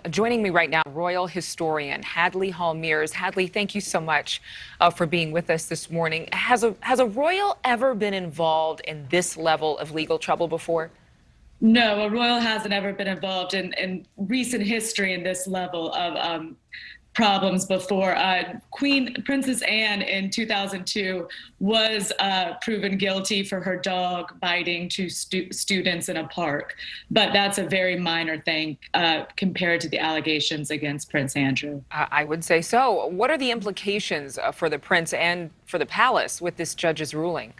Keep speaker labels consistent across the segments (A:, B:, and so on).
A: Joining me right now, royal historian Hadley Hall Meares. Hadley, thank you so much for being with us this morning. Has a royal ever been involved in this level of legal trouble before?
B: No, a royal hasn't ever been involved in recent history in this level of problems before. Princess Anne in 2002 was proven guilty for her dog biting two students in a park, but that's a very minor thing compared to the allegations against Prince Andrew.
A: I would say so. What are the implications for the prince and for the palace with this judge's ruling?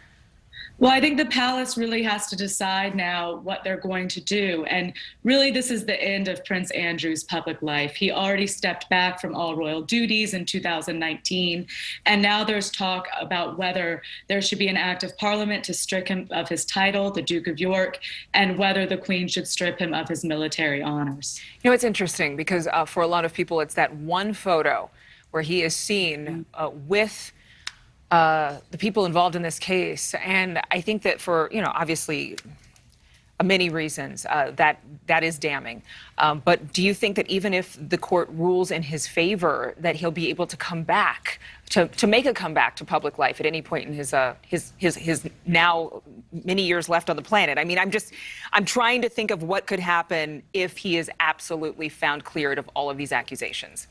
B: Well, I think the palace really has to decide now what they're going to do. And really, this is the end of Prince Andrew's public life. He already stepped back from all royal duties in 2019. And now there's talk about whether there should be an act of parliament to strip him of his title, the Duke of York, and whether the Queen should strip him of his military honors.
A: You know, it's interesting because for a lot of people, it's that one photo where he is seen with the people involved in this case. And I think that for, obviously many reasons that is damning. But do you think that even if the court rules in his favor, that he'll be able to come back, to make a comeback to public life at any point in his now many years left on the planet? I mean, I'm trying to think of what could happen if he is absolutely found cleared of all of these accusations.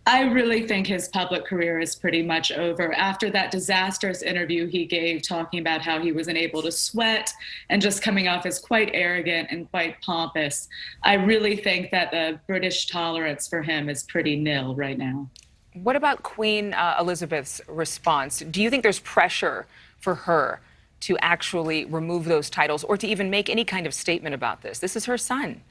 B: I really think his public career is pretty much over. After that disastrous interview he gave talking about how he wasn't able to sweat and just coming off as quite arrogant and quite pompous, I really think that the British tolerance for him is pretty nil right now.
A: What about Queen Elizabeth's response? Do you think there's pressure for her to actually remove those titles or to even make any kind of statement about this? This is her son.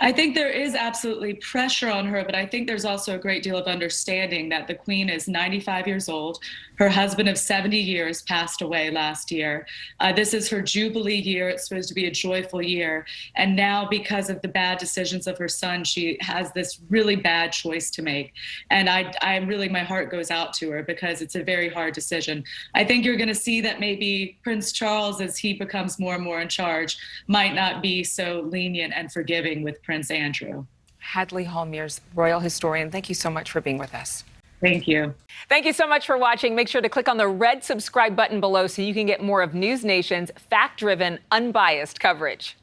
B: I think there is absolutely pressure on her, but I think there's also a great deal of understanding that the Queen is 95 years old. Her husband of 70 years passed away last year. This is her Jubilee year. It's supposed to be a joyful year. And now, because of the bad decisions of her son, she has this really bad choice to make. And I really, my heart goes out to her because it's a very hard decision. I think you're going to see that maybe Prince Charles, as he becomes more and more in charge, might not be so lenient and forgiving with Prince Andrew.
A: Hadley Hall Meares, royal historian, thank you so much for being with us.
B: Thank you.
A: Thank you so much for watching. Make sure to click on the red subscribe button below so you can get more of NewsNation's fact-driven, unbiased coverage.